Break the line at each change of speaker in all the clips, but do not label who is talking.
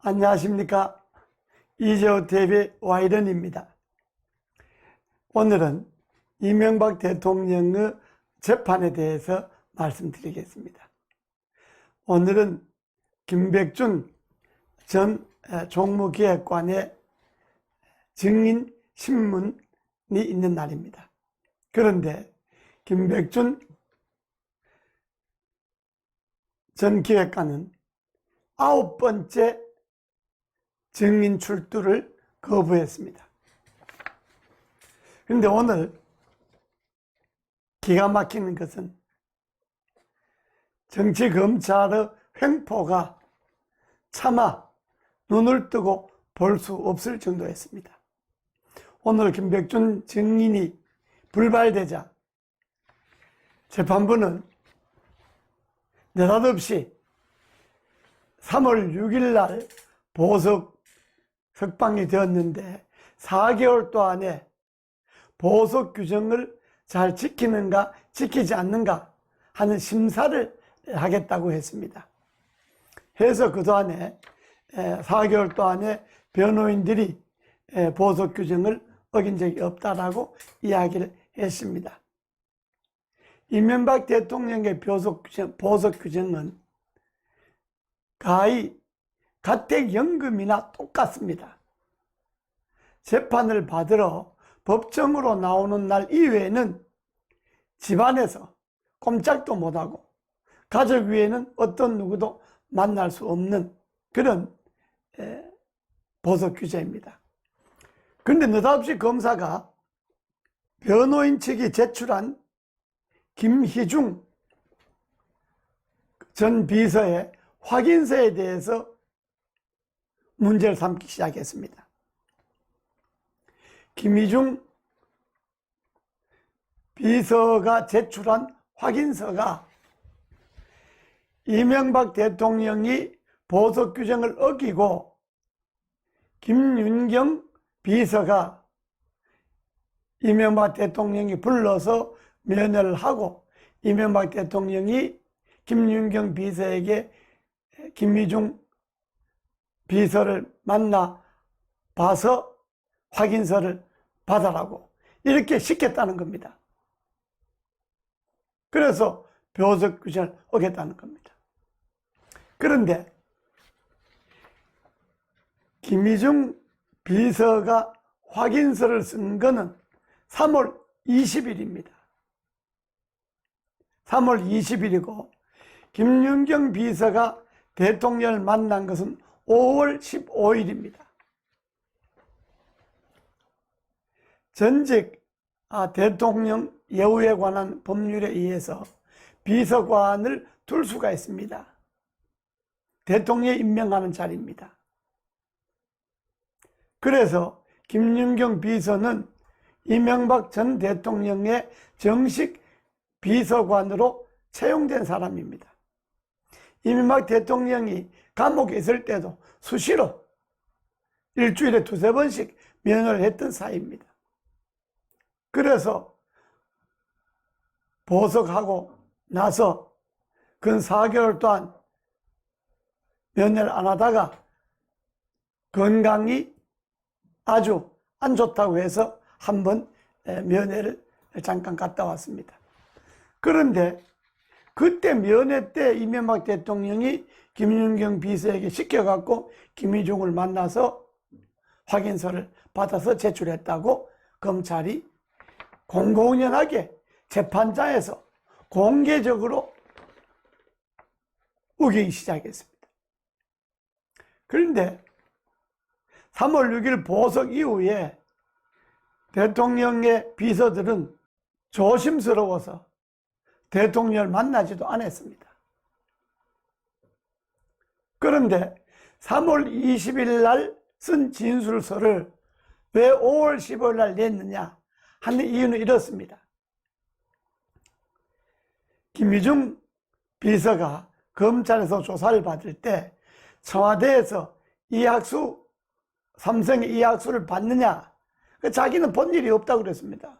안녕하십니까. 이재호 TV 와이런입니다. 오늘은 이명박 대통령의 재판에 대해서 말씀드리겠습니다. 오늘은 김백준 전 종무기획관의 증인 신문이 있는 날입니다. 그런데 김백준 전 기획관은 9번째 증인 출두를 거부했습니다. 그런데 오늘 기가 막히는 것은 정치 검찰의 횡포가 차마 눈을 뜨고 볼 수 없을 정도였습니다. 오늘 김백준 증인이 불발되자 재판부는 느닷없이 3월 6일 날 보석 석방이 되었는데 4개월 동안에 보석 규정을 잘 지키는가 지키지 않는가 하는 심사를 하겠다고 했습니다. 해서 그동안에 4개월 동안에 변호인들이 보석 규정을 어긴 적이 없다라고 이야기를 했습니다. 이명박 대통령의 보석 규정은 가히 가택연금이나 똑같습니다. 재판을 받으러 법정으로 나오는 날 이외에는 집안에서 꼼짝도 못하고 가족 위에는 어떤 누구도 만날 수 없는 그런 보석 규제입니다. 그런데 느닷없이 검사가 변호인 측이 제출한 김희중 전 비서의 확인서에 대해서 문제를 삼기 시작했습니다. 김희중 비서가 제출한 확인서가 이명박 대통령이 보석 규정을 어기고 김윤경 비서가 이명박 대통령이 불러서 면회를 하고 이명박 대통령이 김윤경 비서에게 김희중 비서를 만나 봐서 확인서를 받아라고 이렇게 시켰다는 겁니다. 그래서 보석 규정을 어겼다는 겁니다. 그런데 김희중 비서가 확인서를 쓴 거는 3월 20일입니다. 3월 20일이고 김윤경 비서가 대통령을 만난 것은 5월 15일입니다. 전직 대통령 예우에 관한 법률에 의해서 비서관을 둘 수가 있습니다. 대통령이 임명하는 자리입니다. 그래서 김윤경 비서는 이명박 전 대통령의 정식 비서관으로 채용된 사람입니다. 이명박 대통령이 감옥에 있을 때도 수시로 일주일에 2~3번씩 면회를 했던 사이입니다. 그래서 보석하고 나서 근 4개월 동안 면회를 안 하다가 건강이 아주 안 좋다고 해서 한번 면회를 잠깐 갔다 왔습니다. 그런데 그때 면회 때 이명박 대통령이 김윤경 비서에게 시켜갖고 김희중을 만나서 확인서를 받아서 제출했다고 검찰이 공공연하게 재판장에서 공개적으로 우기기 시작했습니다. 그런데 3월 6일 보석 이후에 대통령의 비서들은 조심스러워서 대통령을 만나지도 않았습니다. 그런데 3월 20일 날 쓴 진술서를 왜 5월 15일 날 냈느냐 하는 이유는 이렇습니다. 김희중 비서가 검찰에서 조사를 받을 때 청와대에서 이학수, 삼성의 이학수를 받느냐, 자기는 본 일이 없다고 그랬습니다.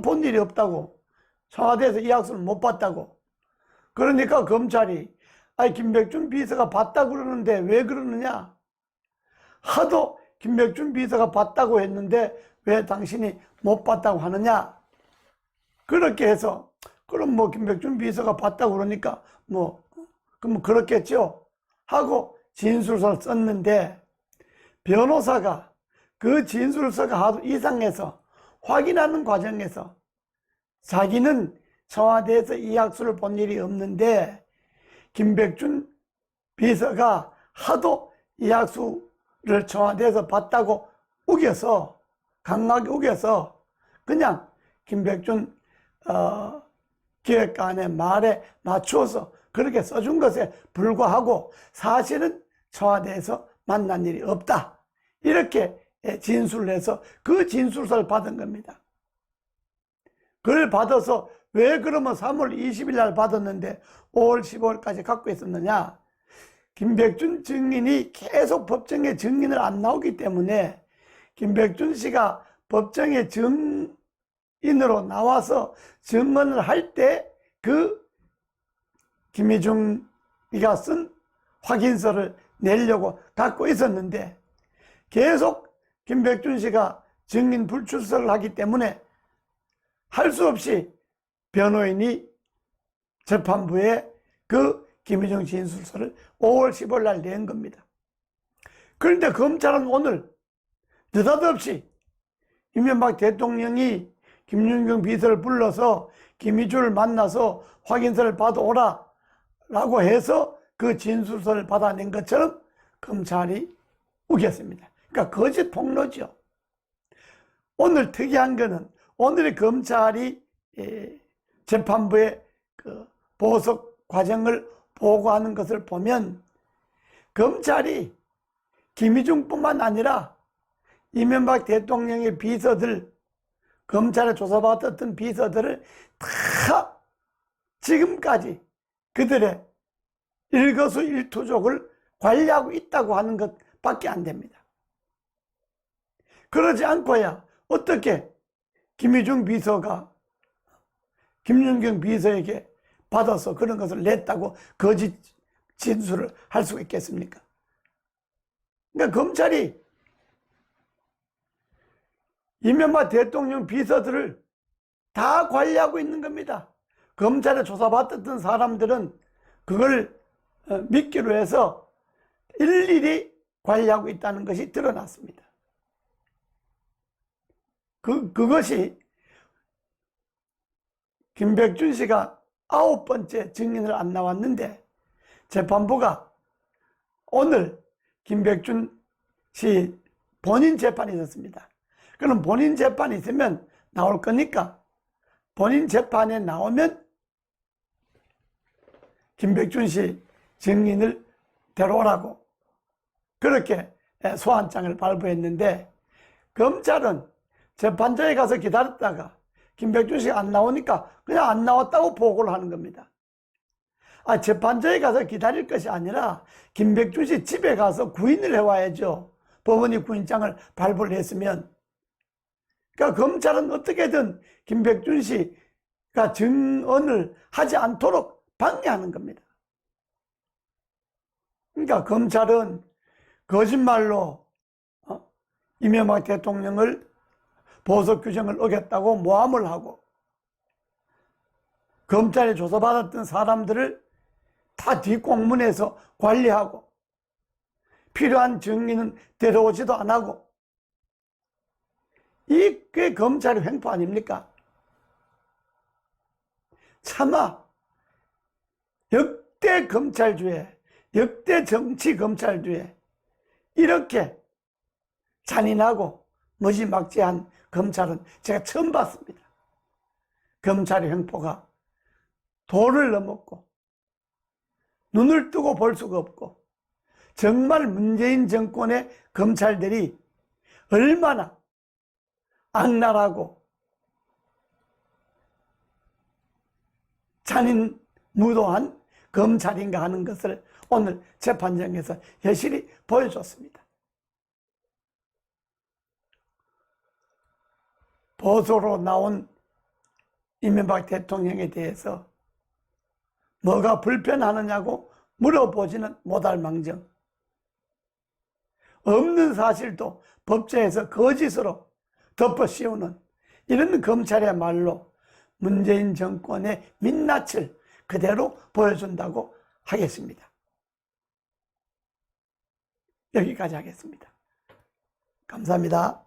본 일이 없다고. 청와대에서 이학수를 못 받다고. 그러니까 검찰이 김백준 비서가 봤다 그러는데 왜 그러느냐? 하도 김백준 비서가 봤다고 했는데 왜 당신이 못 봤다고 하느냐? 그렇게 해서 그럼 뭐 김백준 비서가 봤다고 그러니까 뭐 그럼 그렇겠죠 하고 진술서를 썼는데, 변호사가 그 진술서가 하도 이상해서 확인하는 과정에서 자기는 청와대에서 이학수를 본 일이 없는데 김백준 비서가 하도 이학수를 청와대에서 봤다고 우겨서, 강하게 우겨서 그냥 김백준 기획관의 말에 맞추어서 그렇게 써준 것에 불과하고 사실은 청와대에서 만난 일이 없다, 이렇게 진술을 해서 그 진술서를 받은 겁니다. 그걸 받아서 왜 그러면 3월 20일 날 받았는데 5월 15일까지 갖고 있었느냐? 김백준 증인이 계속 법정에 증인을 안 나오기 때문에 김백준 씨가 법정에 증인으로 나와서 증언을 할 때 그 김희중이가 쓴 확인서를 내려고 갖고 있었는데, 계속 김백준 씨가 증인 불출석을 하기 때문에 할 수 없이 변호인이 재판부에 그 김희중 진술서를 5월 15일 날 낸 겁니다. 그런데 검찰은 오늘 느닷없이 이명박 대통령이 김윤경 비서를 불러서 김희중을 만나서 확인서를 받아오라 라고 해서 그 진술서를 받아낸 것처럼 검찰이 우겼습니다. 그러니까 거짓 폭로죠. 오늘 특이한 거는 오늘의 검찰이 재판부의 그 보석 과정을 보고하는 것을 보면 검찰이 김희중뿐만 아니라 이명박 대통령의 비서들, 검찰에 조사받았던 비서들을 다 지금까지 그들의 일거수일투족을 관리하고 있다고 하는 것밖에 안 됩니다. 그러지 않고야 어떻게 김희중 비서가 김윤경 비서에게 받아서 그런 것을 냈다고 거짓 진술을 할 수가 있겠습니까? 그러니까 검찰이 이명박 대통령 비서들을 다 관리하고 있는 겁니다. 검찰에 조사받았던 사람들은 그걸 믿기로 해서 일일이 관리하고 있다는 것이 드러났습니다. 그것이 김백준 씨가 9번째 증인을 안 나왔는데 재판부가 오늘 김백준 씨 본인 재판이 있었습니다. 그럼 본인 재판이 있으면 나올 거니까 본인 재판에 나오면 김백준 씨 증인을 데려오라고 그렇게 소환장을 발부했는데, 검찰은 재판장에 가서 기다렸다가 김백준 씨가 안 나오니까 그냥 안 나왔다고 보고를 하는 겁니다. 재판장에 가서 기다릴 것이 아니라 김백준 씨 집에 가서 구인을 해와야죠. 법원이 구인장을 발부를 했으면. 그러니까 검찰은 어떻게든 김백준 씨가 증언을 하지 않도록 방해하는 겁니다. 그러니까 검찰은 거짓말로 이명박 대통령을 보석 규정을 어겼다고 모함을 하고 검찰에 조사받았던 사람들을 다 뒷공문에서 관리하고 필요한 증인은 데려오지도 안 하고, 이게 검찰의 횡포 아닙니까? 차마 역대 검찰주에, 역대 정치 검찰주에 이렇게 잔인하고 무지막지한 검찰은 제가 처음 봤습니다. 검찰의 횡포가 도를 넘었고 눈을 뜨고 볼 수가 없고, 정말 문재인 정권의 검찰들이 얼마나 악랄하고 잔인무도한 검찰인가 하는 것을 오늘 재판장에서 여실히 보여줬습니다. 보소로 나온 이명박 대통령에 대해서 뭐가 불편하느냐고 물어보지는 못할 망정 없는 사실도 법정에서 거짓으로 덮어 씌우는 이런 검찰이야말로 문재인 정권의 민낯을 그대로 보여준다고 하겠습니다. 여기까지 하겠습니다. 감사합니다.